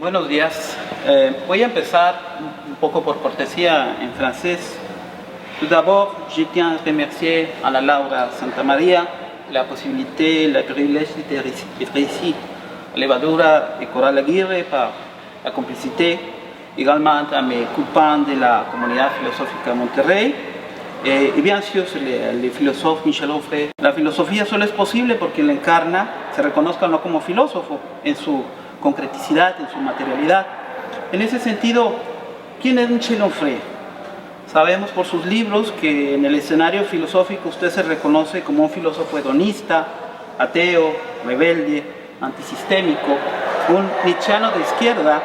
Buenos días. Voy a empezar un poco por cortesía en francés. Tout d'abord, je tiens à remercier à la Laura Santa Maria la possibilité, le privilège d'être ici, à Levadura et Coral Aguirre, par la complicité, également à mes copains de la communauté philosophique à Monterrey, y bien sûr el filósofo Michel Onfray. La filosofía solo es posible porque la encarna, se reconozca no como filósofo en su concreticidad, en su materialidad. En ese sentido, ¿quién es Michel Onfray? Sabemos por sus libros que en el escenario filosófico usted se reconoce como un filósofo hedonista, ateo, rebelde, antisistémico, un nietzscheano de izquierda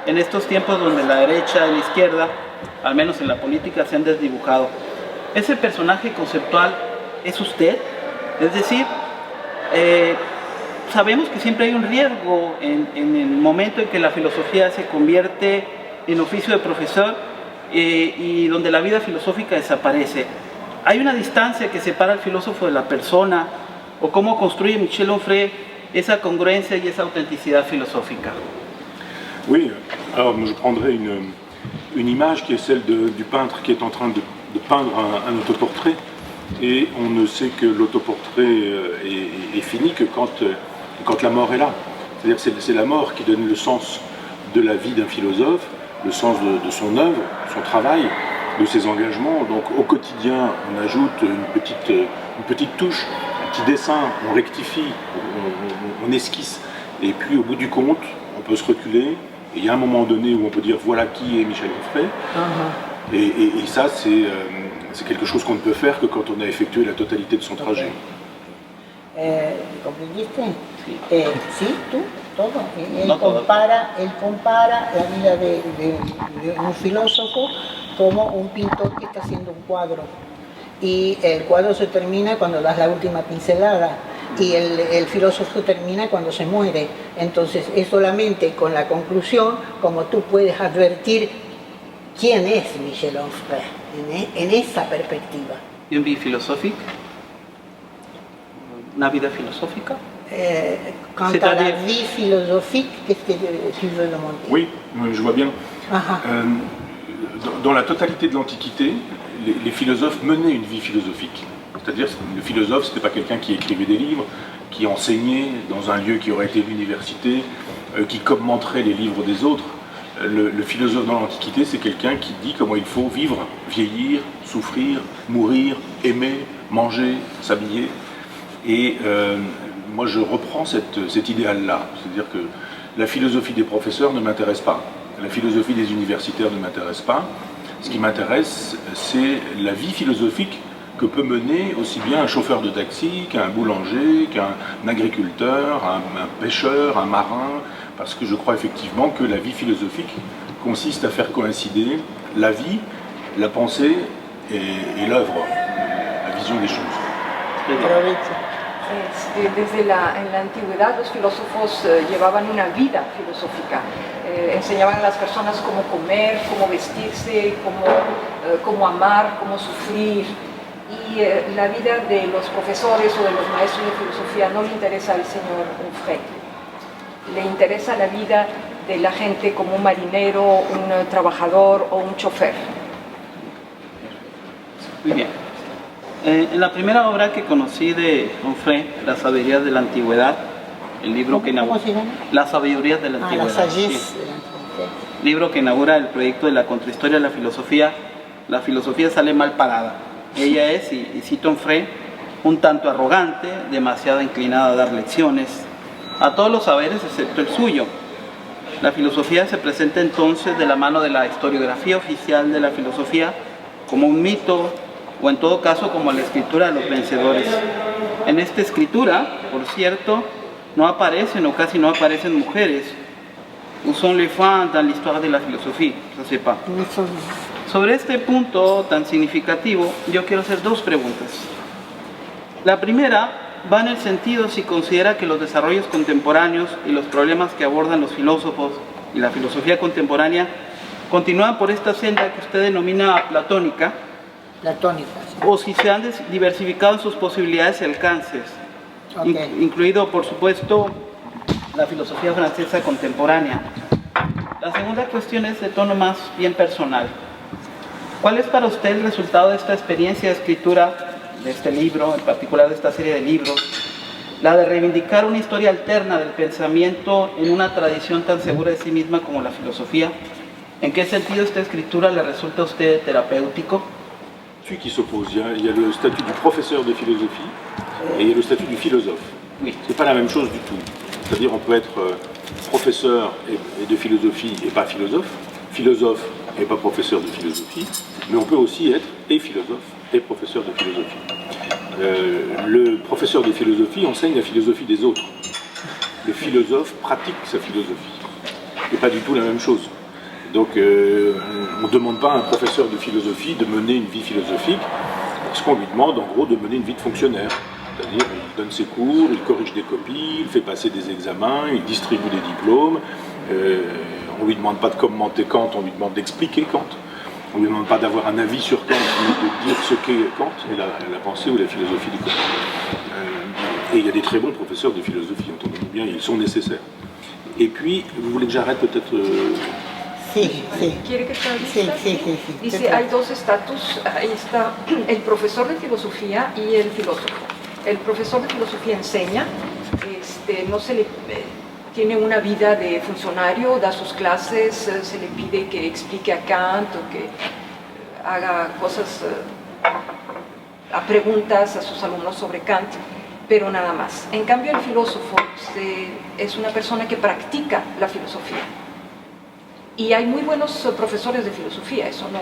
en estos tiempos donde la derecha y la izquierda, al menos en la política, se han desdibujado. ¿Ese personaje conceptual es usted? Es decir, sabemos que siempre hay un riesgo en el momento en que la filosofía se convierte en oficio de profesor y donde la vida filosófica desaparece. ¿Hay una distancia que separa al filósofo de la persona? ¿O cómo construye Michel Onfray esa congruencia y esa autenticidad filosófica? Oui, alors je prendrai une image qui est celle du peintre qui est en train de peindre un autoportrait, et on ne sait que l'autoportrait est fini que quand la mort est là. C'est-à-dire que c'est la mort qui donne le sens de la vie d'un philosophe, le sens de son œuvre, son travail, de ses engagements. Donc au quotidien, on ajoute une petite touche, un petit dessin, on rectifie, on esquisse, et puis au bout du compte, on peut se reculer. Et il y a un moment donné où on peut dire voilà qui est Michel Onfray. Et ça, c'est quelque chose qu'on ne peut faire que quand on a effectué la totalité de son trajet. ¿Comprendiste? Sí, tú, todo. Él compara la vida de un filósofo como un pintor que está haciendo un cuadro. Y el cuadro se termina cuando das la última pincelada. Y el filósofo termina cuando se muere. Entonces es solamente con la conclusión como tú puedes advertir quién es Michel Onfray en esa perspectiva. ¿Y une vie philosophique? ¿Una vida filosófica? Quant à la vie philosophique, qu'est-ce que tu veux demander? Oui, je vois bien. Dans la totalité de l'Antiquité, les philosophes menaient une vie philosophique. C'est-à-dire que le philosophe, ce n'était pas quelqu'un qui écrivait des livres, qui enseignait dans un lieu qui aurait été l'université, qui commenterait les livres des autres. Le philosophe dans l'Antiquité, c'est quelqu'un qui dit comment il faut vivre, vieillir, souffrir, mourir, aimer, manger, s'habiller. Et moi, je reprends cet idéal-là. C'est-à-dire que la philosophie des professeurs ne m'intéresse pas. La philosophie des universitaires ne m'intéresse pas. Ce qui m'intéresse, c'est la vie philosophique que peut mener aussi bien un chauffeur de taxi qu'un boulanger, qu'un agriculteur, un pêcheur, un marin, parce que je crois effectivement que la vie philosophique consiste à faire coïncider la vie, la pensée et l'œuvre, la vision des choses. En la antigüedad los filósofos llevaban una vida filosófica, enseñaban a las personas cómo comer, cómo vestirse, cómo amar, cómo sufrir. Y la vida de los profesores o de los maestros de filosofía no le interesa al señor Onfray. Le interesa la vida de la gente como un marinero, un trabajador o un chofer. Muy bien. En la primera obra que conocí de Onfray, Las sabidurías de la antigüedad, el libro que inaugura Las sabidurías de la antigüedad, la sagesse sí. de l'antiquité. Libro que inaugura el proyecto de la contrahistoria de la filosofía sale mal parada. Ella es, y cito Onfray, un tanto arrogante, demasiado inclinada a dar lecciones a todos los saberes excepto el suyo. La filosofía se presenta entonces de la mano de la historiografía oficial de la filosofía como un mito, o en todo caso como la escritura de los vencedores. En esta escritura, por cierto, no aparecen o casi no aparecen mujeres. Où sont les femmes dans l'histoire de la philosophie? Je ne sais pas. Sobre este punto tan significativo, yo quiero hacer dos preguntas. La primera va en el sentido si considera que los desarrollos contemporáneos y los problemas que abordan los filósofos y la filosofía contemporánea continúan por esta senda que usted denomina platónica, Sí. o si se han diversificado en sus posibilidades y alcances, incluido por supuesto la filosofía francesa contemporánea. La segunda cuestión es de tono más bien personal. ¿Cuál es para usted el resultado de esta experiencia de escritura, de este libro, en particular de esta serie de libros, la de reivindicar una historia alterna del pensamiento en una tradición tan segura de sí misma como la filosofía? ¿En qué sentido esta escritura le resulta a usted terapéutico? Celui qui s'oppose, il y a le statut du professeur de philosophie et il y a le statut du philosophe. Oui. C'est pas la même chose du tout. C'est-à-dire on peut être professeur et de philosophie et pas philosophe, philosophe et pas professeur de philosophie, mais on peut aussi être et philosophe et professeur de philosophie. Le professeur de philosophie enseigne la philosophie des autres. Le philosophe pratique sa philosophie. C'est pas du tout la même chose. Donc on ne demande pas à un professeur de philosophie de mener une vie philosophique, parce qu'on lui demande en gros de mener une vie de fonctionnaire. C'est-à-dire il donne ses cours, il corrige des copies, il fait passer des examens, il distribue des diplômes. On ne lui demande pas de commenter Kant, on lui demande d'expliquer Kant. On ne lui demande pas d'avoir un avis sur Kant, mais de dire ce qu'est Kant et la pensée ou la philosophie de Kant. Et il y a des très bons professeurs de philosophie, entendez-vous bien, ils sont nécessaires. Et puis, vous voulez que j'arrête peut-être Sí, sí. ¿Quiere que traduzca? Sí. Dice, hay dos estatus, ahí está el profesor de filosofía y el filósofo. El profesor de filosofía enseña, no se le, tiene una vida de funcionario, da sus clases, se le pide que explique a Kant o que haga cosas, a preguntas a sus alumnos sobre Kant, pero nada más. En cambio el filósofo es una persona que practica la filosofía. Y hay muy buenos profesores de filosofía, eso no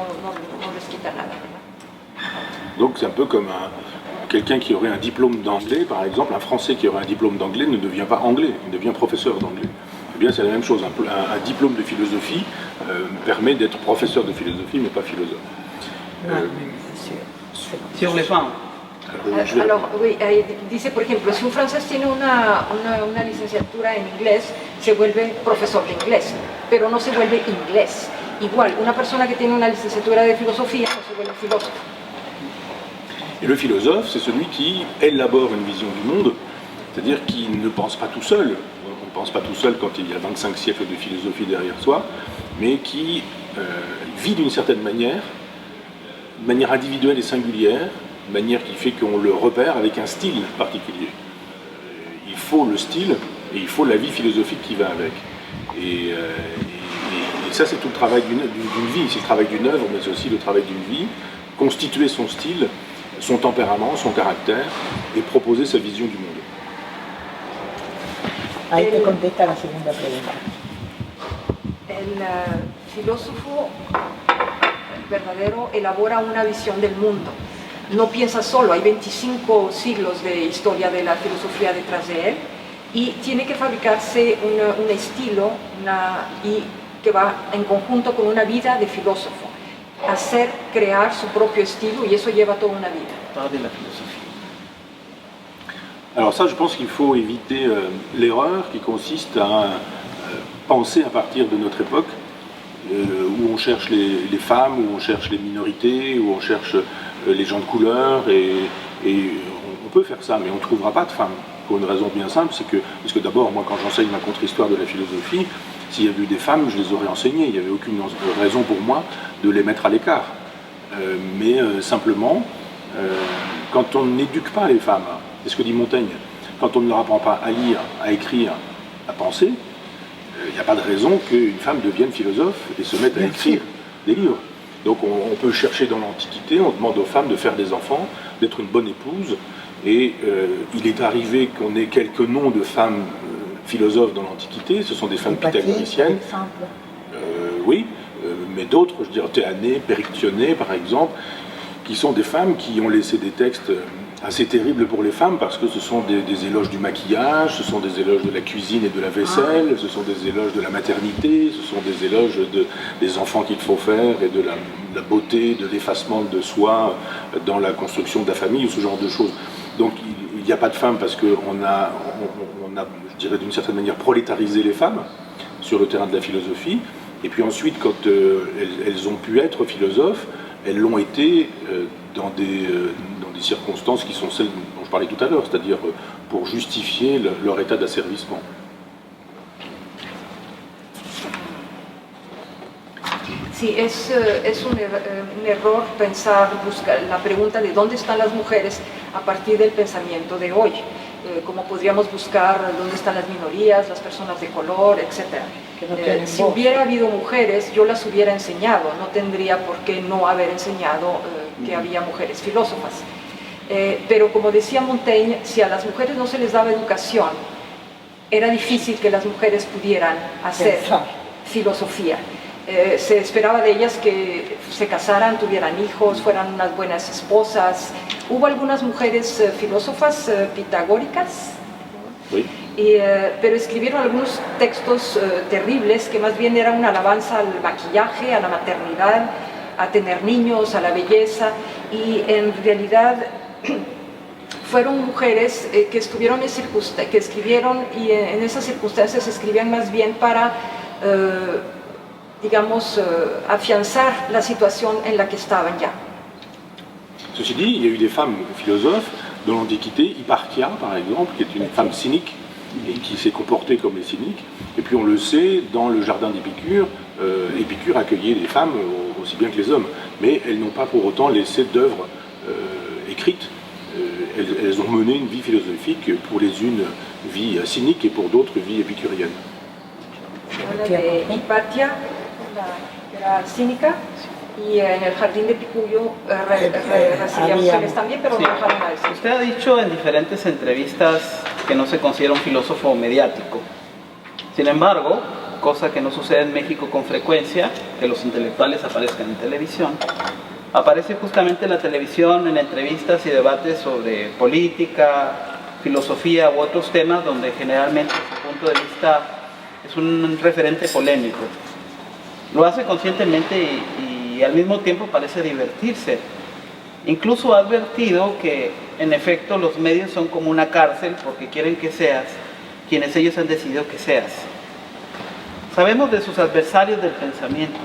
les quita nada, ¿verdad? Donc c'est un peu comme quelqu'un qui aurait un diplôme d'anglais, par exemple, un Français qui aurait un diplôme d'anglais ne devient pas anglais, il devient professeur d'anglais. Eh bien c'est la même chose, un diplôme de philosophie permet d'être professeur de philosophie mais pas philosophe. Sur les femmes. Alors, oui, dice, por ejemplo, si un francés tiene una licenciatura en inglés, se vuelve profesor de inglés, pero no se vuelve inglés. Igual, una persona que tiene una licenciatura de filosofía no se vuelve filósofo. Et le philosophe, c'est celui qui élabore une vision du monde, c'est-à-dire qui ne pense pas tout seul. On ne pense pas tout seul quand il y a 25 siècles de philosophie derrière soi, mais qui vit d'une certaine manière, de manière individuelle et singulière, de manière qui fait qu'on le repère avec un style particulier. Il faut le style et il faut la vie philosophique qui va avec. Et ça, c'est tout le travail d'une vie, c'est le travail d'une œuvre, mais c'est aussi le travail d'une vie. Constituer son style, son tempérament, son caractère et proposer sa vision du monde. Ahí te contesta la segunda pregunta. El filósofo verdadero elabora una visión del mundo. No piensa solo, hay 25 siglos de historia de la filosofía detrás de él y tiene que fabricarse un estilo y que va en conjunto con una vida de filósofo, hacer, crear su propio estilo y eso lleva toda una vida. De la filosofía. Alors ça, je pense qu'il faut éviter l'erreur qui consiste à penser à partir de notre époque, où on cherche les femmes, où on cherche les minorités, où on cherche les gens de couleur, et on peut faire ça, mais on ne trouvera pas de femmes, pour une raison bien simple, parce que d'abord, moi quand j'enseigne ma contre-histoire de la philosophie, s'il y avait eu des femmes, je les aurais enseignées, il n'y avait aucune raison pour moi de les mettre à l'écart. Mais simplement, quand on n'éduque pas les femmes, c'est ce que dit Montaigne, quand on ne leur apprend pas à lire, à écrire, à penser, il n'y a pas de raison qu'une femme devienne philosophe et se mette à écrire des livres. Donc on peut chercher dans l'Antiquité, on demande aux femmes de faire des enfants, d'être une bonne épouse, et il est arrivé qu'on ait quelques noms de femmes philosophes dans l'Antiquité, ce sont des femmes pythagoriciennes. Oui, mais d'autres, je dirais Théanée, Périctionée par exemple, qui sont des femmes qui ont laissé des textes assez terribles pour les femmes parce que ce sont des éloges du maquillage, ce sont des éloges de la cuisine et de la vaisselle, ce sont des éloges de la maternité, ce sont des éloges des enfants qu'il faut faire et de la beauté, de l'effacement de soi dans la construction de la famille ou ce genre de choses. Donc il n'y a pas de femmes parce qu'on a, je dirais d'une certaine manière, prolétarisé les femmes sur le terrain de la philosophie. Et puis ensuite, quand elles ont pu être philosophes, elles l'ont été dans des circonstances qui sont celles dont je parlais tout à l'heure, c'est-à-dire pour justifier leur état d'asservissement. Sí, es un error pensar, buscar la pregunta de dónde están las mujeres a partir del pensamiento de hoy. Como podríamos buscar dónde están las minorías, las personas de color, etc. Si hubiera habido mujeres, yo las hubiera enseñado, no tendría por qué no haber enseñado que había mujeres filósofas. Pero como decía Montaigne, si a las mujeres no se les daba educación, era difícil que las mujeres pudieran hacer filosofía. Se esperaba de ellas que se casaran, tuvieran hijos, fueran unas buenas esposas. Hubo algunas mujeres filósofas pitagóricas, sí. Pero escribieron algunos textos terribles que más bien eran una alabanza al maquillaje, a la maternidad, a tener niños, a la belleza, y en realidad fueron mujeres que escribieron y en esas circunstancias escribían más bien para digamos, afianzar la situación en la que estaban ya. Ceci dit, il y a eu des femmes philosophes dans l'Antiquité, Hipparchia par exemple, qui est une femme cynique et qui s'est comportée comme les cyniques. Et puis on le sait, dans le jardin d'Épicure, Épicure accueillait les femmes aussi bien que les hommes, mais elles n'ont pas pour autant laissé d'œuvres écrites. Elles ont mené une vie philosophique, pour les unes vie cynique et pour d'autres vie épicurienne. Habla de Hipatia, que era cínica, y en el jardín de Epicurio recibía mujeres también, pero sí. no dejaron a decir. Usted ha dicho en diferentes entrevistas que no se considera un filósofo mediático. Sin embargo, cosa que no sucede en México con frecuencia, que los intelectuales aparezcan en televisión, aparece justamente en la televisión en entrevistas y debates sobre política, filosofía u otros temas donde generalmente su punto de vista es un referente polémico. Lo hace conscientemente y al mismo tiempo parece divertirse. Incluso ha advertido que en efecto los medios son como una cárcel porque quieren que seas quienes ellos han decidido que seas. Sabemos de sus adversarios del pensamiento,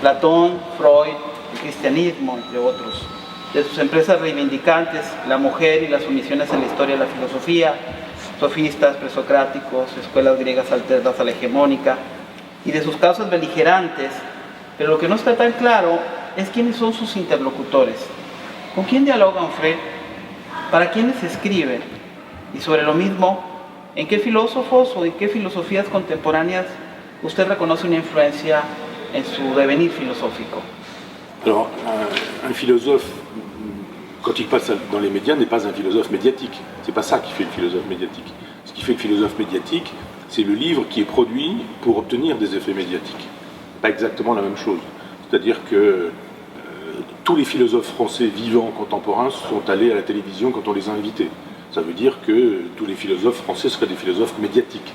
Platón, Freud, el cristianismo, entre otros, de sus empresas reivindicantes, la mujer y las omisiones en la historia de la filosofía, sofistas, presocráticos, escuelas griegas alternas a la hegemónica, y de sus causas beligerantes, pero lo que no está tan claro es quiénes son sus interlocutores, con quién dialogan Freud, para quiénes escriben, y sobre lo mismo, en qué filósofos o en qué filosofías contemporáneas usted reconoce una influencia en su devenir philosophique. Alors, un philosophe, quand il passe dans les médias, n'est pas un philosophe médiatique. C'est pas ça qui fait le philosophe médiatique. Ce qui fait le philosophe médiatique, c'est le livre qui est produit pour obtenir des effets médiatiques. Pas exactement la même chose. C'est-à-dire que tous les philosophes français vivants contemporains sont allés à la télévision quand on les a invités. Ça veut dire que tous les philosophes français seraient des philosophes médiatiques.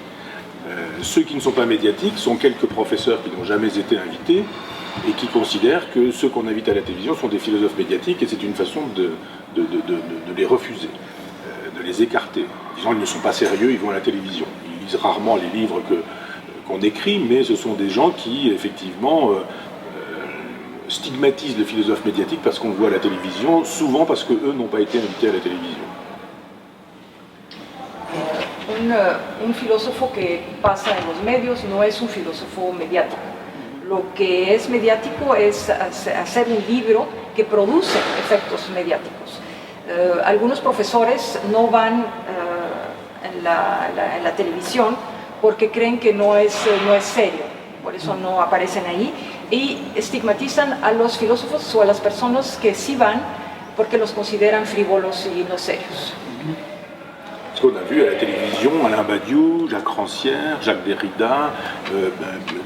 Ceux qui ne sont pas médiatiques sont quelques professeurs qui n'ont jamais été invités et qui considèrent que ceux qu'on invite à la télévision sont des philosophes médiatiques et c'est une façon de les refuser, de les écarter. Disons, ils ne sont pas sérieux, ils vont à la télévision. Ils lisent rarement les livres qu'on écrit, mais ce sont des gens qui, effectivement, stigmatisent le philosophe médiatique parce qu'on le voit à la télévision, souvent parce qu'eux n'ont pas été invités à la télévision. Un filósofo que pasa en los medios no es un filósofo mediático. Lo que es mediático es hacer un libro que produce efectos mediáticos. Algunos profesores no van en la televisión porque creen que no es serio, por eso no aparecen ahí, y estigmatizan a los filósofos o a las personas que sí van porque los consideran frívolos y no serios. Ce qu'on a vu à la télévision, Alain Badiou, Jacques Rancière, Jacques Derrida,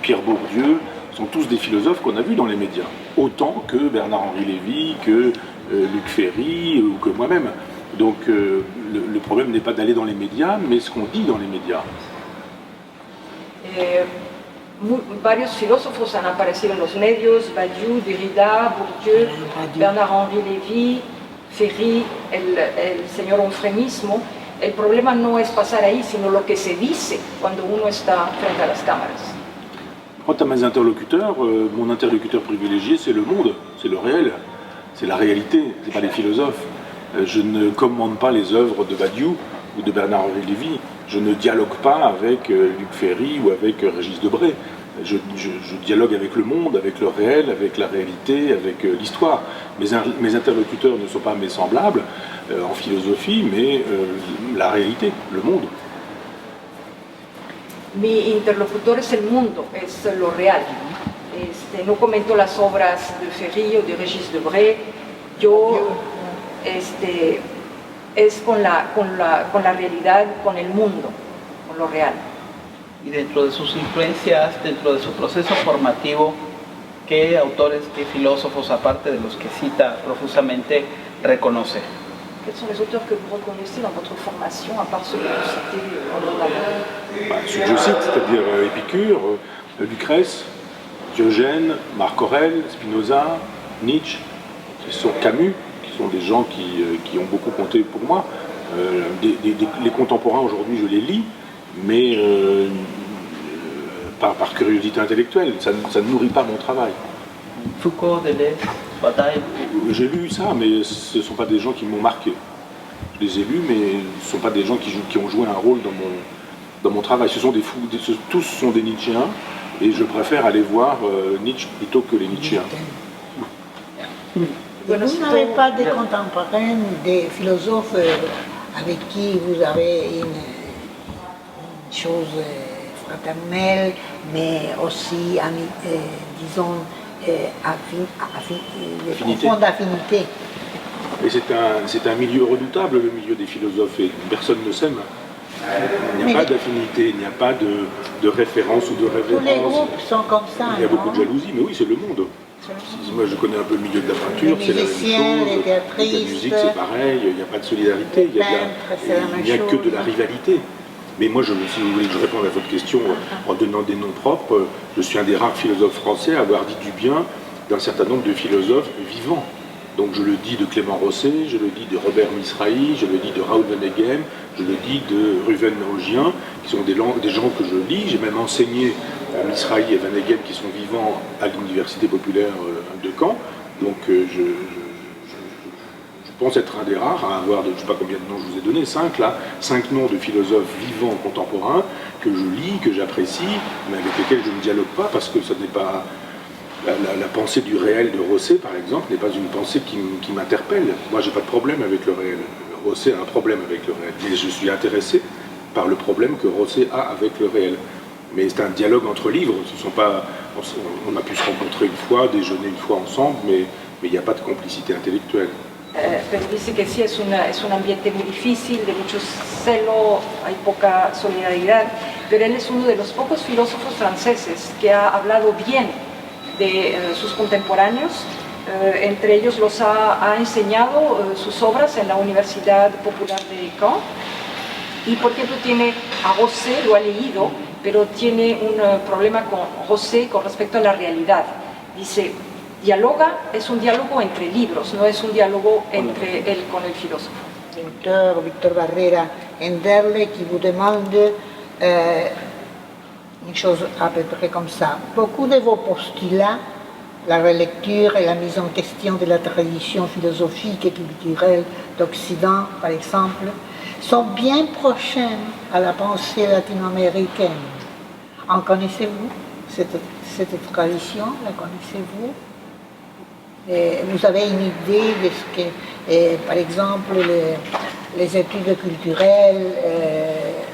Pierre Bourdieu, sont tous des philosophes qu'on a vus dans les médias, autant que Bernard-Henri Lévy, que Luc Ferry ou que moi-même. Donc le problème n'est pas d'aller dans les médias, mais ce qu'on dit dans les médias. Varios filósofos han aparecido en los medios, Badiou, Derrida, Bourdieu, Bernard-Henri Lévy, Ferry, el señor Onfrémismo. El problema no es pasar ahí, sino lo que se dice cuando uno está frente a las cámaras. Quant à mes interlocuteurs, mon interlocuteur privilégié, c'est le monde, c'est le réel, c'est la réalité, c'est pas les philosophes. Je ne commande pas les œuvres de Badiou ou de Bernard-Henri Lévy. Je ne dialogue pas avec Luc Ferry ou avec Régis Debray. Je dialogue avec le monde, avec le réel, avec la réalité, avec l'histoire. Mes interlocuteurs ne sont pas mes semblables en philosophie, mais la réalité, le monde. Mi interlocutor es el mundo, es lo real. No comento las obras de Ferry o de Régis Debray. Yo es con la realidad, con el mundo, con lo real. Y dentro de sus influencias, dentro de su proceso formativo, ¿qué autores, qué filósofos, aparte de los que cita profusamente, reconoce? Quels sont les auteurs que vous reconnaissez dans votre formation, à part ceux que vous citez en Ceux que je cite, c'est-à-dire Épicure, Lucrèce, Diogène, Marc Aurèle, Spinoza, Nietzsche, qui sont Camus, qui sont des gens qui ont beaucoup compté pour moi. Les contemporains aujourd'hui, je les lis, mais par curiosité intellectuelle, ça ne nourrit pas mon travail. Foucault, Deleuze, Bataille. J'ai lu ça, mais ce ne sont pas des gens qui m'ont marqué. Je les ai lus, mais ce ne sont pas des gens qui ont joué un rôle dans mon travail. Ce sont des fous, tous sont des Nietzschéens, et je préfère aller voir Nietzsche plutôt que les Nietzschéens. Vous n'avez pas de contemporains, des philosophes avec qui vous avez une chose fraternelle, mais aussi, disons, profonde affinité. Et c'est un milieu redoutable, le milieu des philosophes, et personne ne s'aime. Il n'y a pas d'affinité, il n'y a pas de référence ou de révérence. Tous les groupes sont comme ça. Il y a beaucoup de jalousie, mais oui, c'est le monde. Moi, je connais un peu le milieu de la peinture, c'est la même chose. La musique, c'est pareil, il n'y a pas de solidarité, il n'y a que de la rivalité. Mais moi, si vous voulez que je réponde à votre question en donnant des noms propres, je suis un des rares philosophes français à avoir dit du bien d'un certain nombre de philosophes vivants. Donc je le dis de Clément Rosset, je le dis de Robert Misrahi, je le dis de Raoul Vaneigem, je le dis de Ruven Méogien, qui sont des gens que je lis. J'ai même enseigné à Misrahi et Vaneigem qui sont vivants à l'Université populaire de Caen. Donc je pense être un des rares à avoir, je ne sais pas combien de noms je vous ai donné, 5 noms de philosophes vivants contemporains que je lis, que j'apprécie, mais avec lesquels je ne dialogue pas parce que ce n'est pas... La pensée du réel de Rosset, par exemple, n'est pas une pensée qui m'interpelle. Moi, j'ai pas de problème avec le réel. Rosset a un problème avec le réel. Mais je suis intéressé par le problème que Rosset a avec le réel. Mais c'est un dialogue entre livres. On a pu se rencontrer une fois, déjeuner une fois ensemble, mais il n'y a pas de complicité intellectuelle. Pero dice que sí, es un ambiente muy difícil, de mucho celo, hay poca solidaridad, pero él es uno de los pocos filósofos franceses que ha hablado bien de sus contemporáneos, entre ellos los ha enseñado sus obras en la Universidad Popular de Caen, y por ejemplo tiene a Rosset, lo ha leído, pero tiene un problema con Rosset con respecto a la realidad. Dice, dialoga, es un diálogo entre libros, no es un diálogo entre él con el filósofo. L'auteur Victor Barrera Enderle qui vous demande une chose à peu près comme ça. Beaucoup de vos postulats, la relecture et la mise en question de la tradition philosophique et culturelle d'Occident, par exemple, sont bien prochaines à la pensée latino-américaine. En connaissez-vous cette tradition? La connaissez-vous? Vous avez une idée de ce que, par exemple, les études culturelles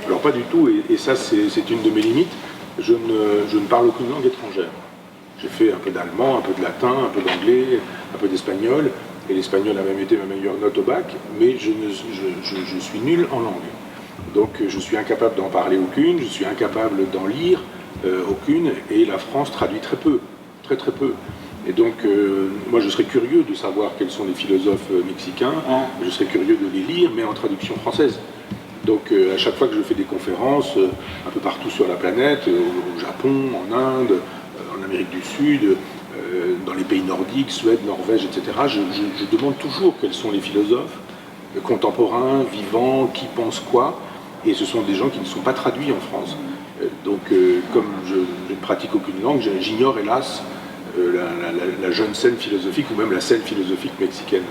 Alors pas du tout, et ça c'est une de mes limites. Je ne parle aucune langue étrangère. J'ai fait un peu d'allemand, un peu de latin, un peu d'anglais, un peu d'espagnol, et l'espagnol a même été ma meilleure note au bac, mais je suis nul en langue. Donc je suis incapable d'en parler aucune, je suis incapable d'en lire aucune, et la France traduit très peu, très très peu. Et donc moi je serais curieux de savoir quels sont les philosophes mexicains, je serais curieux de les lire, mais en traduction française. Donc à chaque fois que je fais des conférences un peu partout sur la planète, au Japon, en Inde, en Amérique du Sud, dans les pays nordiques, Suède, Norvège, etc., je demande toujours quels sont les philosophes contemporains, vivants, qui pensent quoi, et ce sont des gens qui ne sont pas traduits en France. Donc comme je ne pratique aucune langue, j'ignore hélas la jeune scène philosophique ou même la scène philosophique mexicaine.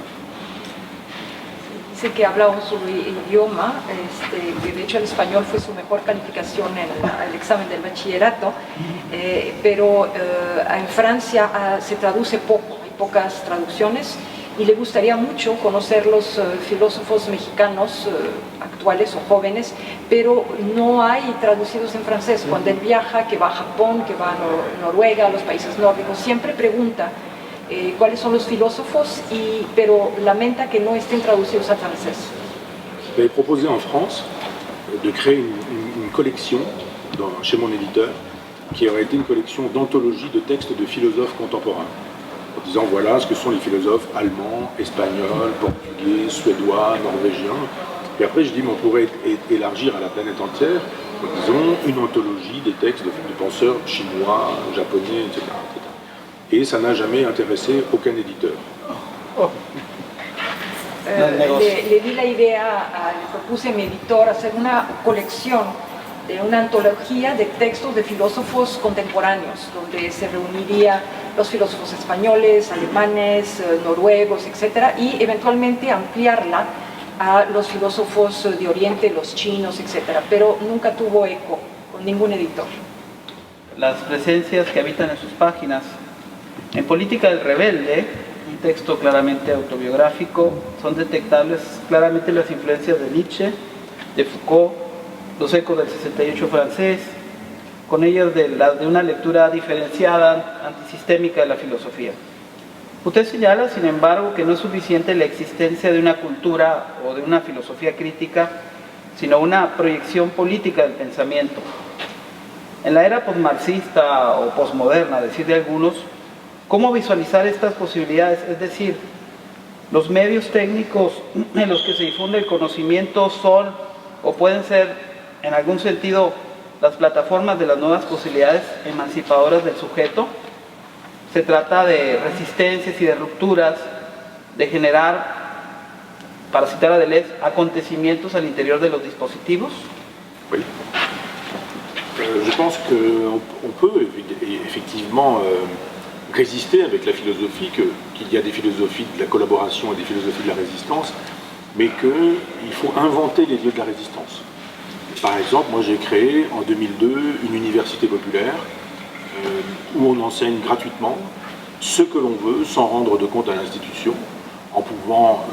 dice que habla un solo idioma, que de hecho el español fue su mejor calificación en el examen del bachillerato, pero en Francia se traduce poco, hay pocas traducciones, y le gustaría mucho conocer los filósofos mexicanos actuales o jóvenes, pero no hay traducidos en francés. Cuando él viaja, que va a Japón, que va a Noruega, a los países nórdicos, siempre pregunta cuáles son los filósofos, pero lamenta que no estén traducidos al francés. J'avais proposé en France de créer une collection chez mon éditeur qui aurait été une collection d'anthologies de textes de philosophes contemporains, en disant voilà ce que sont les philosophes allemands, espagnols, portugais, suédois, norvégiens. Et après je dis mais on pourrait élargir à la planète entière, disons une anthologie des textes de penseurs chinois, japonais, etc. Et ça n'a jamais intéressé aucun éditeur. Le di la idea, le propuse a mi editor hacer una colección, una antología de textos de filósofos contemporáneos, donde se reuniría los filósofos españoles, alemanes, noruegos, etc., y eventualmente ampliarla a los filósofos de Oriente, los chinos, etc., pero nunca tuvo eco con ningún editor. Las presencias que habitan en sus páginas. En Política del Rebelde, un texto claramente autobiográfico, son detectables claramente las influencias de Nietzsche, de Foucault, los ecos del 68 francés, con ellas de una lectura diferenciada, antisistémica de la filosofía. Usted señala, sin embargo, que no es suficiente la existencia de una cultura o de una filosofía crítica, sino una proyección política del pensamiento. En la era posmarxista o posmoderna, a decir de algunos, ¿cómo visualizar estas posibilidades? Es decir, los medios técnicos en los que se difunde el conocimiento son o pueden ser, en algún sentido, las plataformas de las nuevas posibilidades emancipadoras del sujeto. Se trata de resistencias y de rupturas, de generar, para citar a Deleuze, acontecimientos al interior de los dispositivos. Oui. Je pense qu'on peut effectivement résister avec la philosophie, qu'il y a des philosophies de la collaboration et des philosophies de la résistance, mais qu'il faut inventer les lieux de la résistance. Par exemple, moi j'ai créé en 2002 une université populaire où on enseigne gratuitement ce que l'on veut sans rendre de compte à l'institution, en pouvant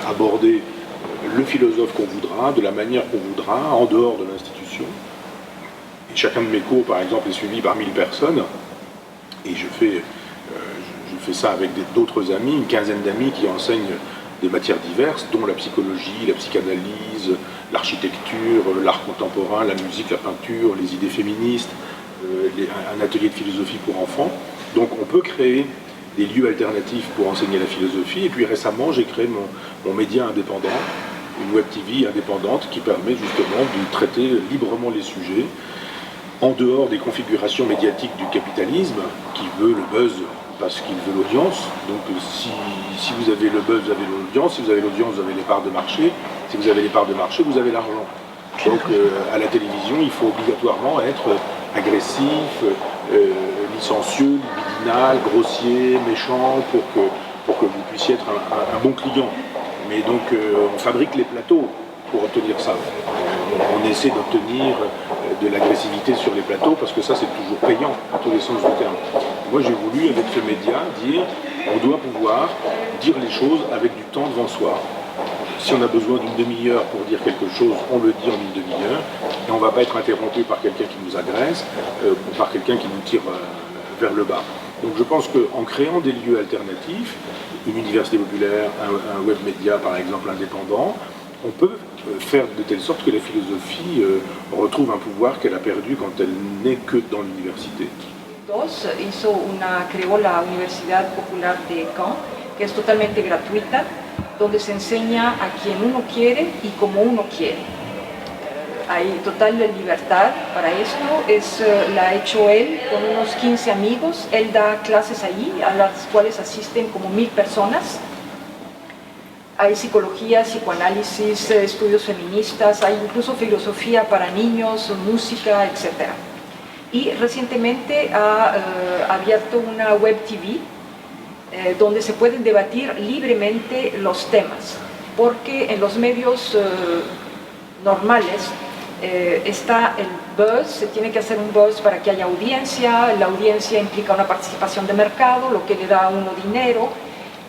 aborder le philosophe qu'on voudra, de la manière qu'on voudra, en dehors de l'institution. Et chacun de mes cours, par exemple, est suivi par 1000 personnes. Et je fais ça avec d'autres amis, une quinzaine d'amis qui enseignent des matières diverses, dont la psychologie, la psychanalyse, l'architecture, l'art contemporain, la musique, la peinture, les idées féministes, un atelier de philosophie pour enfants. Donc on peut créer des lieux alternatifs pour enseigner la philosophie. Et puis récemment, j'ai créé mon média indépendant, une web TV indépendante qui permet justement de traiter librement les sujets en dehors des configurations médiatiques du capitalisme qui veut le buzz parce qu'il veut l'audience. Donc si vous avez le buzz, vous avez l'audience. Si vous avez l'audience, vous avez les parts de marché. Si vous avez les parts de marché, vous avez l'argent. Donc à la télévision, il faut obligatoirement être agressif, licencieux, libidinal, grossier, méchant pour que vous puissiez être un bon client. Mais donc on fabrique les plateaux pour obtenir ça. On essaie d'obtenir de l'agressivité sur les plateaux parce que ça c'est toujours payant à tous les sens du terme. Moi j'ai voulu avec ce média dire on doit pouvoir dire les choses avec du temps devant soi. Si on a besoin d'une demi-heure pour dire quelque chose, on le dit en une demi-heure et on ne va pas être interrompu par quelqu'un qui nous agresse ou par quelqu'un qui nous tire vers le bas. Donc je pense qu'en créant des lieux alternatifs, une université populaire, un web média par exemple indépendant, on peut faire de telle sorte que la philosophie retrouve un pouvoir qu'elle a perdu quand elle n'est que dans l'université. Creó la Universidad Popular de Caen, que es totalmente gratuita, donde se enseña a quien uno quiere y como uno quiere. Hay total libertad para esto, la ha hecho él con unos 15 amigos, él da clases allí a las cuales asisten como 1000 personas. Hay psicología, psicoanálisis, estudios feministas, hay incluso filosofía para niños, música, etc. Y recientemente ha abierto una web TV donde se pueden debatir libremente los temas. porque en los medios normales está el buzz, se tiene que hacer un buzz para que haya audiencia, la audiencia implica una participación de mercado, lo que le da a uno dinero,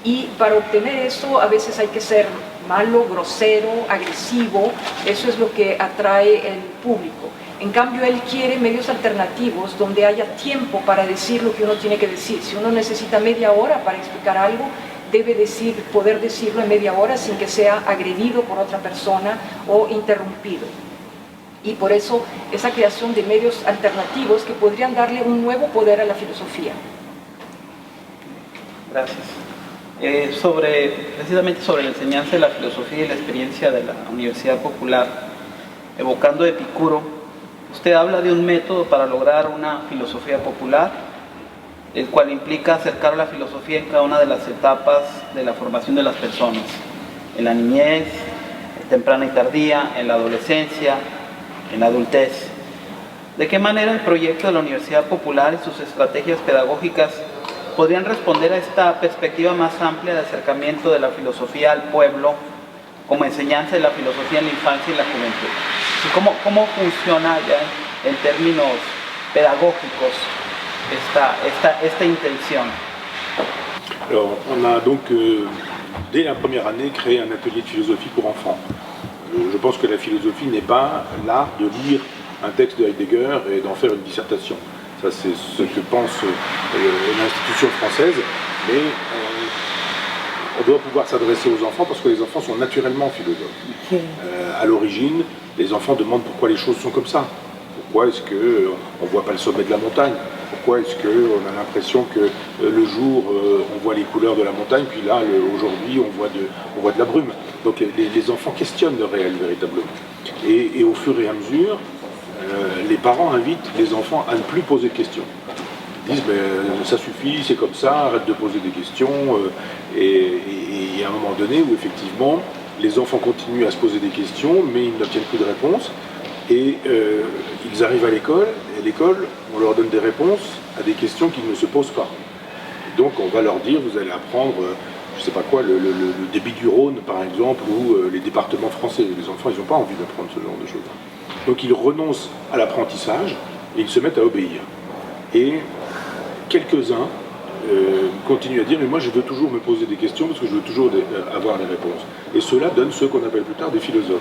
y para obtener eso a veces hay que ser malo, grosero, agresivo, eso es lo que atrae el público. En cambio, él quiere medios alternativos donde haya tiempo para decir lo que uno tiene que decir. Si uno necesita media hora para explicar algo, debe poder decirlo en media hora sin que sea agredido por otra persona o interrumpido. Y por eso esa creación de medios alternativos que podrían darle un nuevo poder a la filosofía. Gracias. Precisamente sobre la enseñanza de la filosofía y la experiencia de la Universidad Popular, evocando a Epicuro, usted habla de un método para lograr una filosofía popular, el cual implica acercar a la filosofía en cada una de las etapas de la formación de las personas, en la niñez, temprana y tardía, en la adolescencia, en la adultez. ¿De qué manera el proyecto de la Universidad Popular y sus estrategias pedagógicas podrían responder a esta perspectiva más amplia de acercamiento de la filosofía al pueblo como enseñanza de la filosofía en la infancia y la juventud? ¿Y cómo funciona ya en términos pedagógicos esta intención? Alors, on a donc, dès la première année, créé un atelier de philosophie pour enfants. Je pense que la philosophie n'est pas l'art de lire un texte de Heidegger et d'en faire une dissertation. Ça, c'est ce que pense l'institution française, mais on doit pouvoir s'adresser aux enfants parce que les enfants sont naturellement philosophes. À l'origine, les enfants demandent pourquoi les choses sont comme ça. Pourquoi est-ce qu'on ne voit pas le sommet de la montagne? Pourquoi est-ce qu'on a l'impression que le jour, on voit les couleurs de la montagne, puis là, aujourd'hui, on voit de la brume? Donc les enfants questionnent le réel véritablement. Et au fur et à mesure, les parents invitent les enfants à ne plus poser de questions. Ils disent ça suffit, c'est comme ça, arrête de poser des questions. Et il y a un moment donné où effectivement les enfants continuent à se poser des questions, mais ils n'obtiennent plus de réponses. Et ils arrivent à l'école, et à l'école, on leur donne des réponses à des questions qu'ils ne se posent pas. Donc on va leur dire, vous allez apprendre, je ne sais pas quoi, le débit du Rhône par exemple, ou les départements français. Les enfants, ils n'ont pas envie d'apprendre ce genre de choses. Donc ils renoncent à l'apprentissage et ils se mettent à obéir. Et quelques-uns continuent à dire, mais moi je veux toujours me poser des questions parce que je veux toujours avoir les réponses. Et cela donne ce qu'on appelle plus tard des philosophes.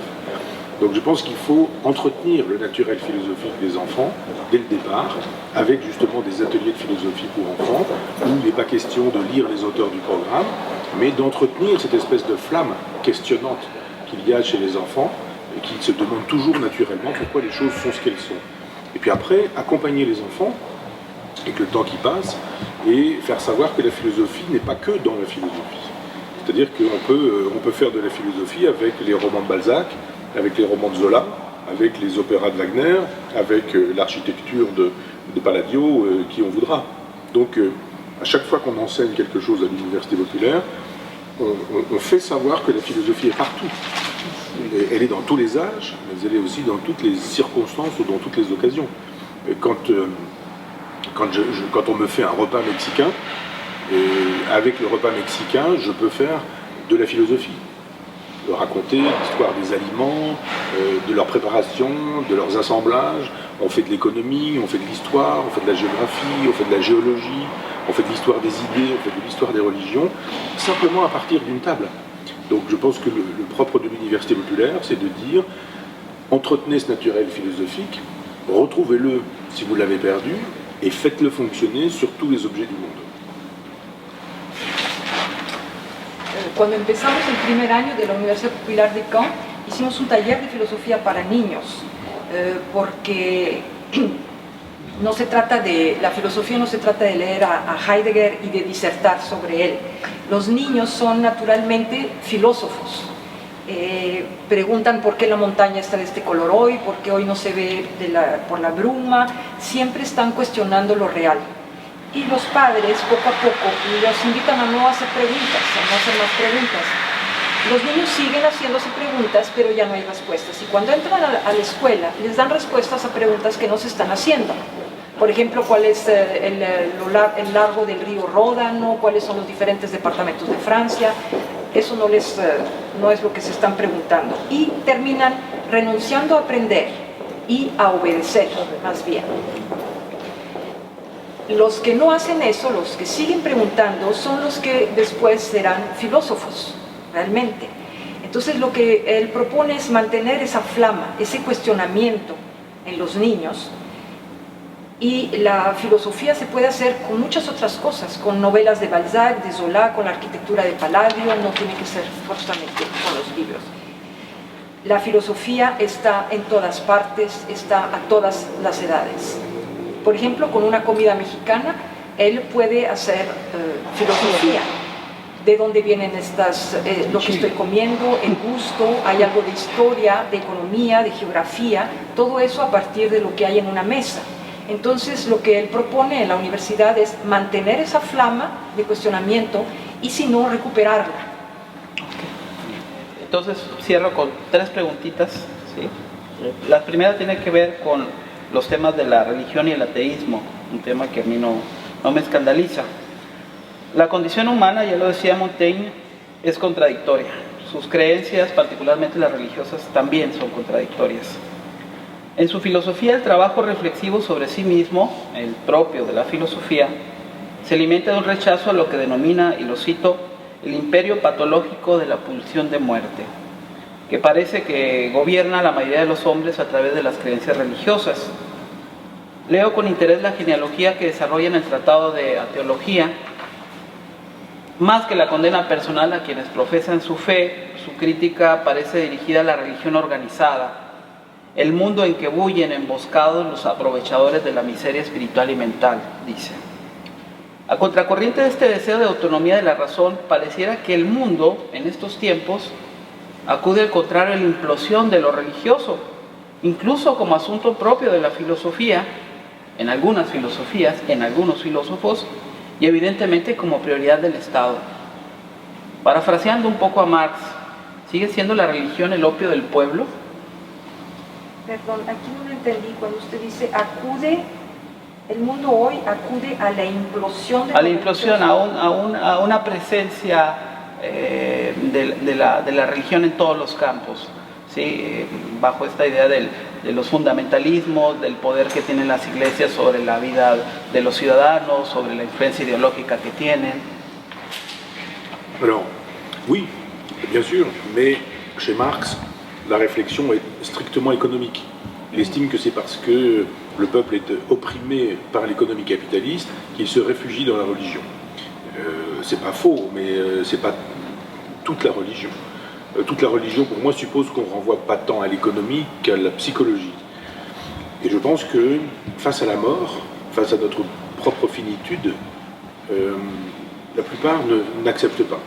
Donc je pense qu'il faut entretenir le naturel philosophique des enfants dès le départ, avec justement des ateliers de philosophie pour enfants, où il n'est pas question de lire les auteurs du programme, mais d'entretenir cette espèce de flamme questionnante qu'il y a chez les enfants, et qui se demandent toujours naturellement pourquoi les choses sont ce qu'elles sont. Et puis après, accompagner les enfants, avec le temps qui passe, et faire savoir que la philosophie n'est pas que dans la philosophie. C'est-à-dire qu'on peut faire de la philosophie avec les romans de Balzac, avec les romans de Zola, avec les opéras de Wagner, avec l'architecture de Palladio, qui on voudra. Donc à chaque fois qu'on enseigne quelque chose à l'université populaire, on fait savoir que la philosophie est partout. Elle est dans tous les âges, mais elle est aussi dans toutes les circonstances ou dans toutes les occasions. Et quand on me fait un repas mexicain, avec le repas mexicain, je peux faire de la philosophie. Raconter l'histoire des aliments, de leur préparation, de leurs assemblages. On fait de l'économie, on fait de l'histoire, on fait de la géographie, on fait de la géologie, on fait de l'histoire des idées, on fait de l'histoire des religions, simplement à partir d'une table. Donc je pense que le propre de l'université populaire, c'est de dire, entretenez ce naturel philosophique, retrouvez-le si vous l'avez perdu, et faites-le fonctionner sur tous les objets du monde. Cuando empezamos el primer año de la Universidad Popular de Caen, hicimos un taller de filosofía para niños, porque no se trata la filosofía no se trata de leer a Heidegger y de disertar sobre él. Los niños son naturalmente filósofos. Preguntan por qué la montaña está de este color hoy, por qué hoy no se ve por la bruma. Siempre están cuestionando lo real. Y los padres, poco a poco, los invitan a no hacer preguntas, a no hacer más preguntas. Los niños siguen haciéndose preguntas, pero ya no hay respuestas. Y cuando entran a la escuela, les dan respuestas a preguntas que no se están haciendo. Por ejemplo, cuál es el largo del río Ródano, cuáles son los diferentes departamentos de Francia. Eso no les no es lo que se están preguntando, y terminan renunciando a aprender y a obedecer, más bien. Los que no hacen eso, los que siguen preguntando, son los que después serán filósofos, realmente. Entonces lo que él propone es mantener esa flama, ese cuestionamiento en los niños, y la filosofía se puede hacer con muchas otras cosas, con novelas de Balzac, de Zola, con la arquitectura de Palladio, no tiene que ser forzosamente con los libros. La filosofía está en todas partes, está a todas las edades. Por ejemplo, con una comida mexicana, él puede hacer filosofía. De dónde vienen lo que estoy comiendo, el gusto, hay algo de historia, de economía, de geografía, todo eso a partir de lo que hay en una mesa. Entonces, lo que él propone en la universidad es mantener esa flama de cuestionamiento y, si no, recuperarla. Entonces, cierro con 3 preguntitas, ¿sí? La primera tiene que ver con los temas de la religión y el ateísmo, un tema que a mí no me escandaliza. La condición humana, ya lo decía Montaigne, es contradictoria. Sus creencias, particularmente las religiosas, también son contradictorias. En su filosofía, el trabajo reflexivo sobre sí mismo, el propio de la filosofía, se alimenta de un rechazo a lo que denomina, y lo cito, el imperio patológico de la pulsión de muerte, que parece que gobierna a la mayoría de los hombres a través de las creencias religiosas. Leo con interés la genealogía que desarrolla en el Tratado de Teología. Más que la condena personal a quienes profesan su fe, su crítica parece dirigida a la religión organizada, el mundo en que bullen emboscados los aprovechadores de la miseria espiritual y mental, dice. A contracorriente de este deseo de autonomía de la razón, pareciera que el mundo, en estos tiempos, acude al contrario a la implosión de lo religioso, incluso como asunto propio de la filosofía, en algunas filosofías, en algunos filósofos, y evidentemente como prioridad del Estado. Parafraseando un poco a Marx, ¿sigue siendo la religión el opio del pueblo? Perdón, aquí no lo entendí. Cuando usted dice acude, el mundo hoy acude a la implosión de a la implosión, a una presencia de la religión en todos los campos, ¿sí? Bajo esta idea de los fundamentalismos, del poder que tienen las iglesias sobre la vida de los ciudadanos, sobre la influencia ideológica que tienen. Alors, oui, bien sûr, mais chez Marx, la réflexion est strictement économique. Il estime que c'est parce que le peuple est opprimé par l'économie capitaliste qu'il se réfugie dans la religion. C'est pas faux, mais c'est pas toute la religion. Toute la religion, pour moi, suppose qu'on renvoie pas tant à l'économie qu'à la psychologie. Et je pense que face à la mort, face à notre propre finitude, la plupart n'acceptent pas.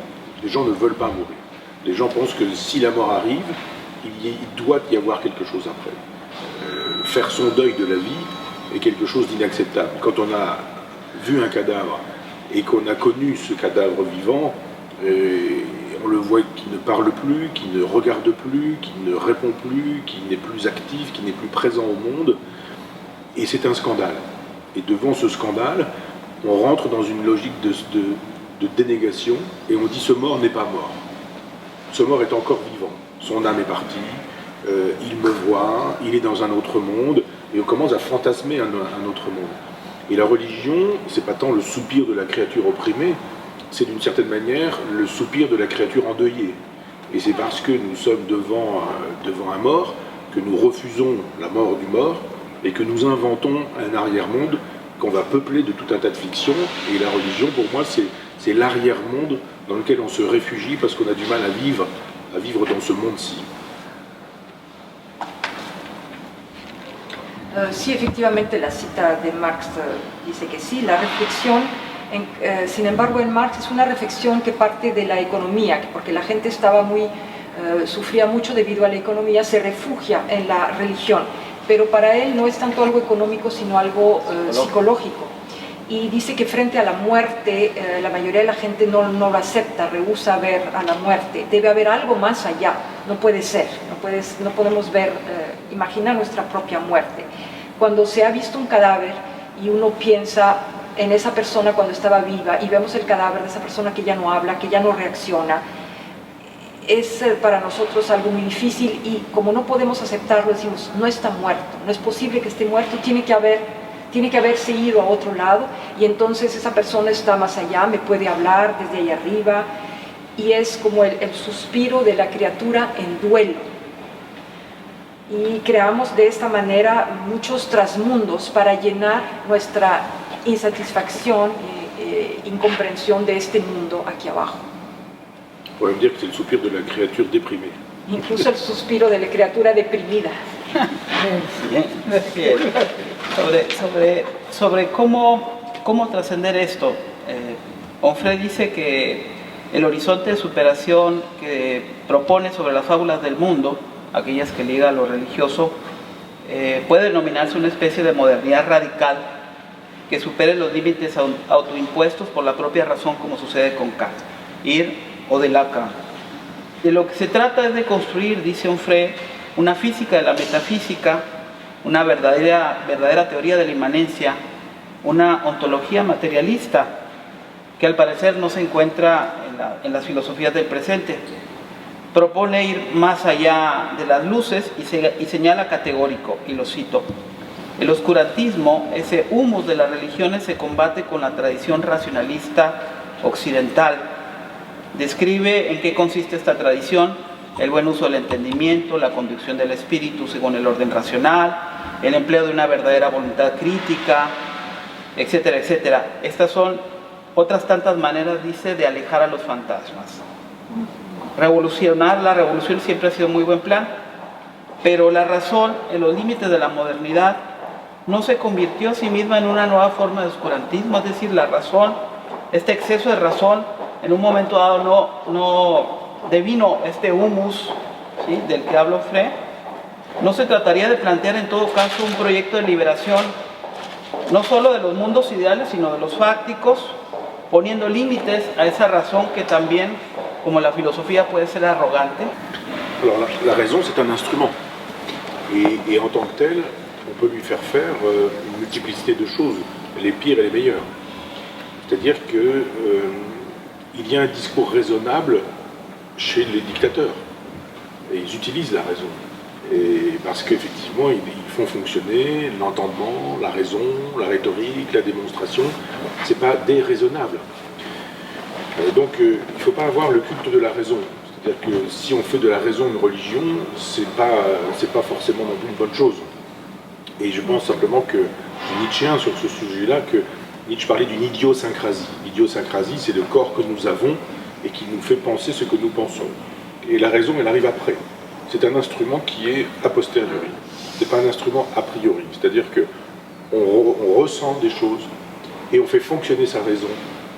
Les gens ne veulent pas mourir. Les gens pensent que si la mort arrive, il doit y avoir quelque chose après. Faire son deuil de la vie est quelque chose d'inacceptable. Quand on a vu un cadavre et qu'on a connu ce cadavre vivant, on le voit qui ne parle plus, qui ne regarde plus, qui ne répond plus, qui n'est plus actif, qui n'est plus présent au monde, et c'est un scandale. Et devant ce scandale, on rentre dans une logique de dénégation, et on dit ce mort n'est pas mort. Ce mort est encore vivant. Son âme est partie, il me voit, il est dans un autre monde, et on commence à fantasmer un autre monde. Et la religion, c'est pas tant le soupir de la créature opprimée, c'est d'une certaine manière le soupir de la créature endeuillée. Et c'est parce que nous sommes devant un mort que nous refusons la mort du mort et que nous inventons un arrière-monde qu'on va peupler de tout un tas de fictions. Et la religion, pour moi, c'est l'arrière-monde dans lequel on se réfugie parce qu'on a du mal à vivre dans ce monde-ci. Sí, efectivamente la cita de Marx dice que sí, la reflexión, sin embargo en Marx es una reflexión que parte de la economía, porque la gente sufría mucho debido a la economía, se refugia en la religión, pero para él no es tanto algo económico sino algo psicológico. Y dice que frente a la muerte, la mayoría de la gente no lo acepta, rehúsa ver a la muerte. Debe haber algo más allá, no puede ser, no podemos imaginar nuestra propia muerte. Cuando se ha visto un cadáver y uno piensa en esa persona cuando estaba viva y vemos el cadáver de esa persona que ya no habla, que ya no reacciona, es para nosotros algo muy difícil y como no podemos aceptarlo, decimos, no está muerto, no es posible que esté muerto, tiene que haberse ido a otro lado y entonces esa persona está más allá, me puede hablar desde ahí arriba y es como el suspiro de la criatura en duelo. Y creamos de esta manera muchos trasmundos para llenar nuestra insatisfacción e incomprensión de este mundo aquí abajo. On pourrait dire que c'est le soupir de la créature déprimée. Incluso el suspiro de la criatura deprimida. Bien, bien. Sobre cómo trascender esto, Onfray dice que el horizonte de superación que propone sobre las fábulas del mundo, aquellas que liga a lo religioso, puede denominarse una especie de modernidad radical que supere los límites autoimpuestos por la propia razón, como sucede con Kant, Ir o de Lacan. De lo que se trata es de construir, dice Onfray, una física de la metafísica, una verdadera teoría de la inmanencia, una ontología materialista que al parecer no se encuentra en las filosofías del presente. Propone ir más allá de las luces y señala categórico, y lo cito: el oscurantismo, ese humus de las religiones, se combate con la tradición racionalista occidental. Describe en qué consiste esta tradición: el buen uso del entendimiento, la conducción del espíritu según el orden racional, el empleo de una verdadera voluntad crítica, etcétera, etcétera. Estas son otras tantas maneras, dice, de alejar a los fantasmas. La revolución siempre ha sido muy buen plan, pero la razón, en los límites de la modernidad, no se convirtió a sí misma en una nueva forma de oscurantismo, es decir, la razón, este exceso de razón, en un momento dado no devino este humus, ¿sí?, del que habla Onfray. No se trataría de plantear en todo caso un proyecto de liberación, no solo de los mundos ideales, sino de los fácticos, poniendo límites a esa razón que también, como la filosofía, puede ser arrogante. Alors la raison, c'est un instrument. Et en tant que tel, on peut lui faire une multiplicité de choses, les pires et les meilleures. C'est-à-dire qu'il y a un discours raisonnable chez les dictateurs. Et ils utilisent la raison. Et parce qu'effectivement, ils font fonctionner l'entendement, la raison, la rhétorique, la démonstration. C'est pas déraisonnable. Donc il ne faut pas avoir le culte de la raison. C'est-à-dire que si on fait de la raison une religion, c'est pas forcément non plus une bonne chose. Et je pense simplement que Nietzschéen sur ce sujet-là, que Nietzsche parlait d'une idiosyncrasie. L'idiosyncrasie, c'est le corps que nous avons et qui nous fait penser ce que nous pensons. Et la raison, elle arrive après. C'est un instrument qui est a posteriori. C'est pas un instrument a priori. C'est-à-dire qu'on ressent des choses et on fait fonctionner sa raison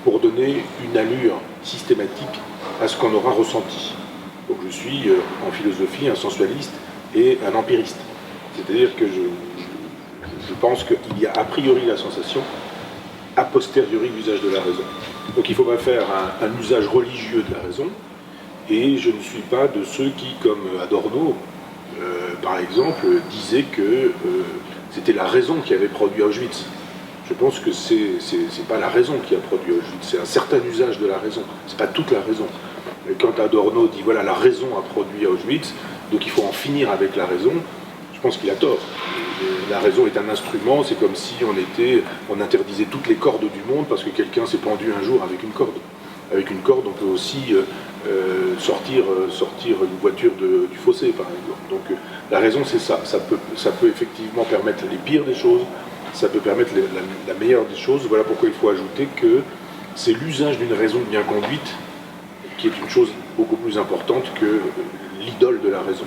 pour donner une allure systématique à ce qu'on aura ressenti. Donc je suis en philosophie un sensualiste et un empiriste. C'est-à-dire que je pense qu'il y a a priori la sensation, a posteriori l'usage de la raison. Donc il ne faut pas faire un usage religieux de la raison, et je ne suis pas de ceux qui, comme Adorno, par exemple, disaient que c'était la raison qui avait produit Auschwitz. Je pense que c'est pas la raison qui a produit Auschwitz, c'est un certain usage de la raison, c'est pas toute la raison. Et quand Adorno dit voilà, la raison a produit Auschwitz, donc il faut en finir avec la raison, je pense qu'il a tort. La raison est un instrument, c'est comme si on interdisait toutes les cordes du monde parce que quelqu'un s'est pendu un jour avec une corde. Avec une corde, on peut aussi sortir une voiture du fossé, par exemple. Donc la raison, c'est ça. Ça peut effectivement permettre les pires des choses, ça peut permettre la meilleure des choses. Voilà pourquoi il faut ajouter que c'est l'usage d'une raison bien conduite qui est une chose beaucoup plus importante que l'idole de la raison.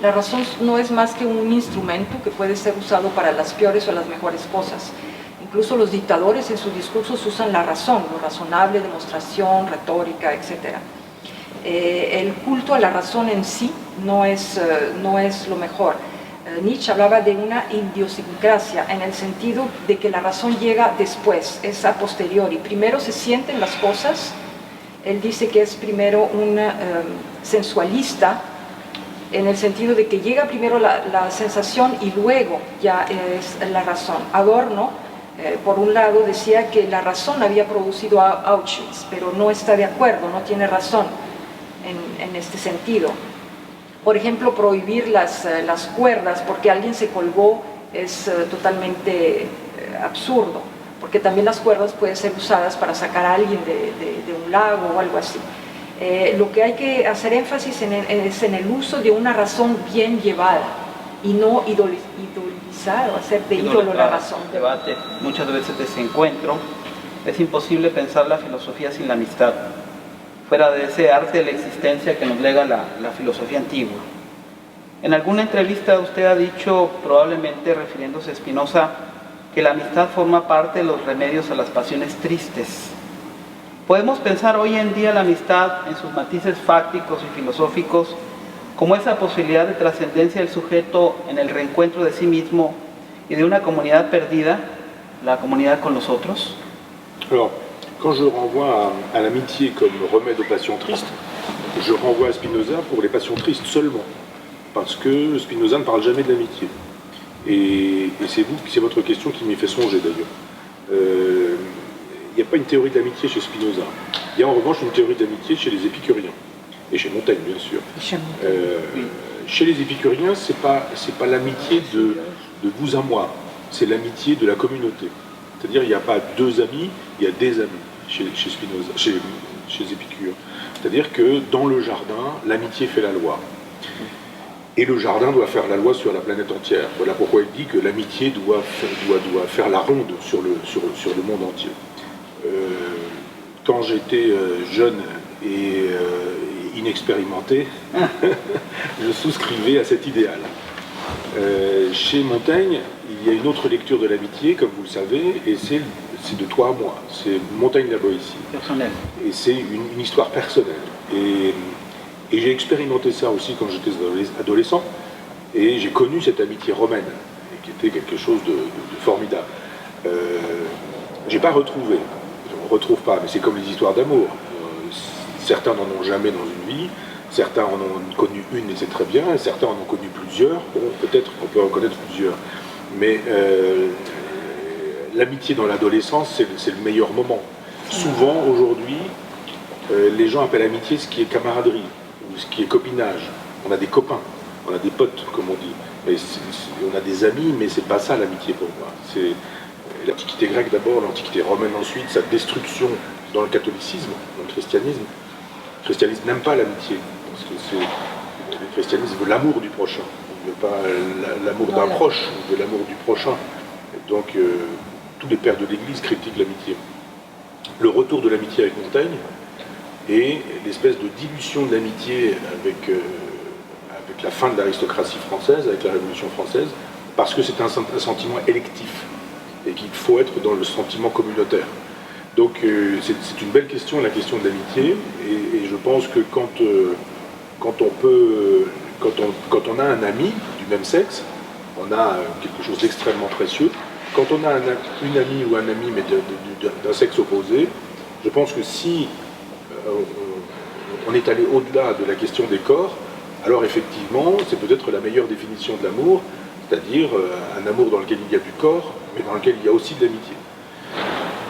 La razón no es más que un instrumento que puede ser usado para las peores o las mejores cosas. Incluso los dictadores en sus discursos usan la razón, lo razonable, demostración, retórica, etc. El culto a la razón en sí no es lo mejor. Nietzsche hablaba de una idiosincrasia en el sentido de que la razón llega después, es a posteriori. Primero se sienten las cosas, él dice que es primero un sensualista, en el sentido de que llega primero la sensación y luego ya es la razón. Adorno Por un lado decía que la razón había producido a Auschwitz, pero no está de acuerdo, no tiene razón en este sentido. Por ejemplo, prohibir las cuerdas porque alguien se colgó es totalmente absurdo, porque también las cuerdas pueden ser usadas para sacar a alguien de un lago o algo así. Lo que hay que hacer énfasis es en el uso de una razón bien llevada y no idolizar o hacer de ídolo la razón. Debate, muchas veces desencuentro, es imposible pensar la filosofía sin la amistad, fuera de ese arte de la existencia que nos lega la filosofía antigua. En alguna entrevista usted ha dicho, probablemente refiriéndose a Spinoza, que la amistad forma parte de los remedios a las pasiones tristes. Podemos pensar hoy en día la amistad en sus matices fácticos y filosóficos como esa posibilidad de trascendencia del sujeto en el reencuentro de sí mismo y de una comunidad perdida, la comunidad con los otros. Alors, quand je renvoie à l'amitié comme remède aux passions tristes, je renvoie à Spinoza pour les passions tristes seulement, parce que Spinoza ne parle jamais de l'amitié. Et c'est votre question qui m'y fait songer d'ailleurs. Il n'y a pas une théorie de l'amitié chez Spinoza. Il y a en revanche une théorie de l'amitié chez les épicuriens. Et chez Montaigne, bien sûr. Chez les épicuriens, c'est pas l'amitié de vous à moi, c'est l'amitié de la communauté. C'est-à-dire, il n'y a pas deux amis, il y a des amis chez Spinoza, chez Épicure. C'est-à-dire que dans le jardin, l'amitié fait la loi. Et le jardin doit faire la loi sur la planète entière. Voilà pourquoi il dit que l'amitié doit faire la ronde sur le monde entier. Quand j'étais jeune et inexpérimenté, je souscrivais à cet idéal. Chez Montaigne, il y a une autre lecture de l'amitié, comme vous le savez, et c'est de toi à moi. C'est Montaigne la Boétie. Personnel. Et c'est une histoire personnelle. Et j'ai expérimenté ça aussi quand j'étais adolescent, et j'ai connu cette amitié romaine, qui était quelque chose de formidable. J'ai pas retrouvé, on ne retrouve pas, mais c'est comme les histoires d'amour. Certains n'en ont jamais dans une vie, certains en ont connu une et c'est très bien, et certains en ont connu plusieurs. Bon, peut-être qu'on peut en connaître plusieurs, mais l'amitié dans l'adolescence, c'est le meilleur moment. Souvent, aujourd'hui, les gens appellent amitié ce qui est camaraderie, ou ce qui est copinage. On a des copains, on a des potes, comme on dit. Mais on a des amis, mais c'est pas ça l'amitié pour moi. C'est l'Antiquité grecque d'abord, l'Antiquité romaine ensuite, sa destruction dans le catholicisme, dans le christianisme. Le christianisme n'aime pas l'amitié, parce que le christianisme veut l'amour du prochain. Il ne veut pas l'amour d'un proche, il veut l'amour du prochain. Et donc, tous les pères de l'Église critiquent l'amitié. Le retour de l'amitié avec Montaigne et l'espèce de dilution de l'amitié avec la fin de l'aristocratie française, avec la Révolution française, parce que c'est un sentiment électif et qu'il faut être dans le sentiment communautaire. Donc c'est une belle question, la question de l'amitié, et je pense que quand on a un ami du même sexe, on a quelque chose d'extrêmement précieux. Quand on a une amie ou un ami mais d'un sexe opposé, je pense que si on est allé au-delà de la question des corps, alors effectivement, c'est peut-être la meilleure définition de l'amour, c'est-à-dire un amour dans lequel il y a du corps, mais dans lequel il y a aussi de l'amitié.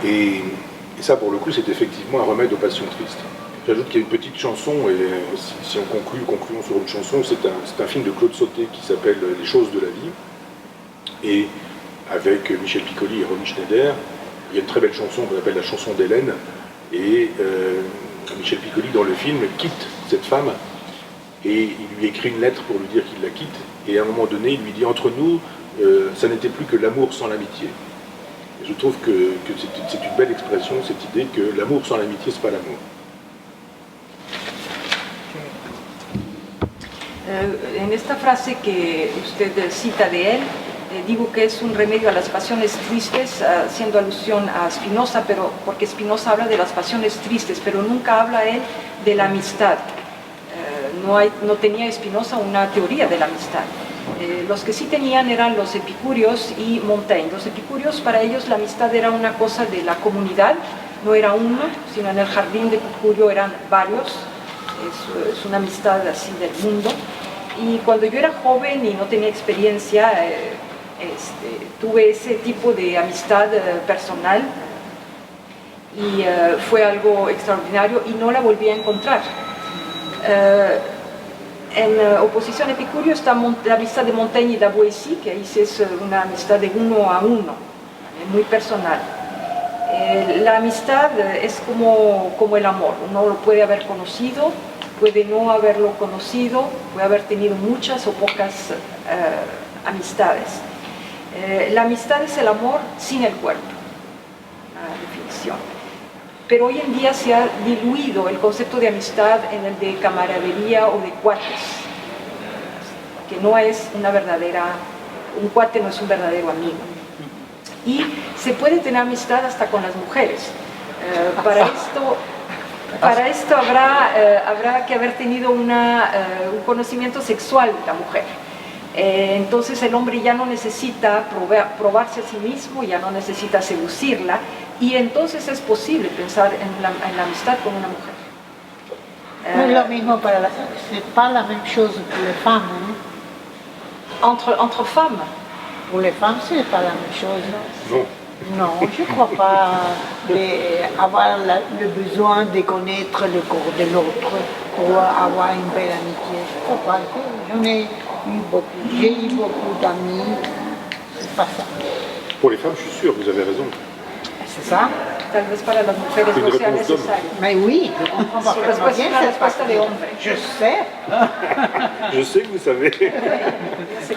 Et ça, pour le coup, c'est effectivement un remède aux passions tristes. J'ajoute qu'il y a une petite chanson, et si on concluons sur une chanson, c'est un film de Claude Sauté qui s'appelle Les choses de la vie, et avec Michel Piccoli et Romy Schneider, il y a une très belle chanson qu'on appelle la chanson d'Hélène, et Michel Piccoli, dans le film, quitte cette femme, et il lui écrit une lettre pour lui dire qu'il la quitte, et à un moment donné, il lui dit « Entre nous, ça n'était plus que l'amour sans l'amitié ». Je trouve que c'est une belle expression, cette idée que l'amour sans l'amitié, c'est pas l'amour. En esta frase que usted cita de él, digo que es un remedio a las pasiones tristes, haciendo alusión a Spinoza, pero porque Spinoza habla de las pasiones tristes, pero nunca habla él de la amistad. No tenía Spinoza una teoría de la amistad. Los que sí tenían eran los epicúreos y Montaigne. Los epicúreos, para ellos la amistad era una cosa de la comunidad, no era uno, sino en el jardín de Epicurio eran varios. Es una amistad así del mundo. Y cuando yo era joven y no tenía experiencia Tuve ese tipo de amistad personal y fue algo extraordinario y no la volví a encontrar. En oposición a Epicurio está la amistad de Montaigne y la Boétie, que ahí sí es una amistad de uno a uno, muy personal. La amistad es como el amor, uno lo puede haber conocido, puede no haberlo conocido, puede haber tenido muchas o pocas amistades. La amistad es el amor sin el cuerpo, una definición. Pero hoy en día se ha diluido el concepto de amistad en el de camaradería o de cuates, que no es una verdadera, un cuate no es un verdadero amigo. Y se puede tener amistad hasta con las mujeres. Para esto habrá que haber tenido un conocimiento sexual de la mujer. Entonces el hombre ya no necesita probarse a sí mismo, ya no necesita seducirla, y entonces es posible pensar en la amistad con una mujer. No es lo mismo para las... C'est pas la même chose pour les femmes, hein? Entre femmes. Pour les femmes, c'est pas la même chose. Non. Non, je crois pas avoir le besoin de connaître le corps de l'autre pour avoir une belle amitié. Je crois pas. J'ai eu beaucoup d'amis, c'est pas ça. Pour les femmes, je suis sûr, vous avez raison. C'est ça? Tal vez para las mujeres no sea necesario. Mais oui, je comprends parfaitement bien cette respuesta de hombre. Je sais. Je sais que vous savez. Se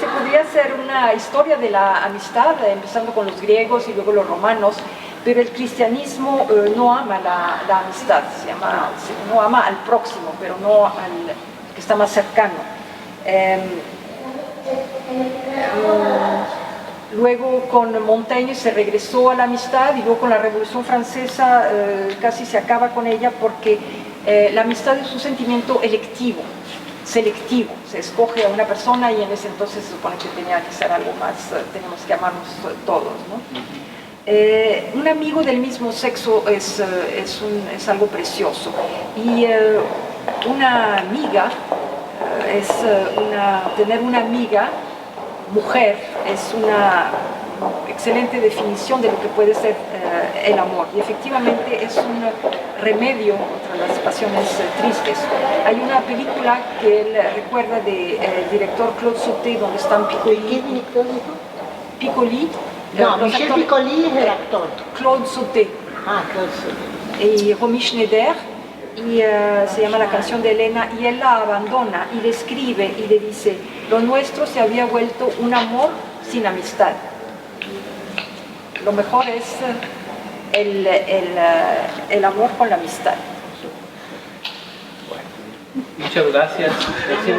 podría hacer una historia de la amistad, empezando con los griegos y luego los romanos, pero el cristianismo no ama la amistad, no ama al próximo, pero no al que está más cercano. Luego con Montaigne se regresó a la amistad y luego con la Revolución Francesa casi se acaba con ella porque la amistad es un sentimiento electivo, selectivo, se escoge a una persona y en ese entonces se supone que tenía que ser algo más, tenemos que amarnos todos, ¿no? Un amigo del mismo sexo es algo precioso y una amiga, tener una amiga mujer es una excelente definición de lo que puede ser el amor y efectivamente es un remedio contra las pasiones tristes. Hay una película que él recuerda del director Claude Sauté donde están Piccoli. No, Michel Piccoli es el actor. Claude Sauté. Ah, Claude Sauté. Y Romy Schneider, y se llama La canción de Elena, y él la abandona y le escribe y le dice: lo nuestro se había vuelto un amor sin amistad. Lo mejor es el amor con la amistad. Muchas gracias. Gracias.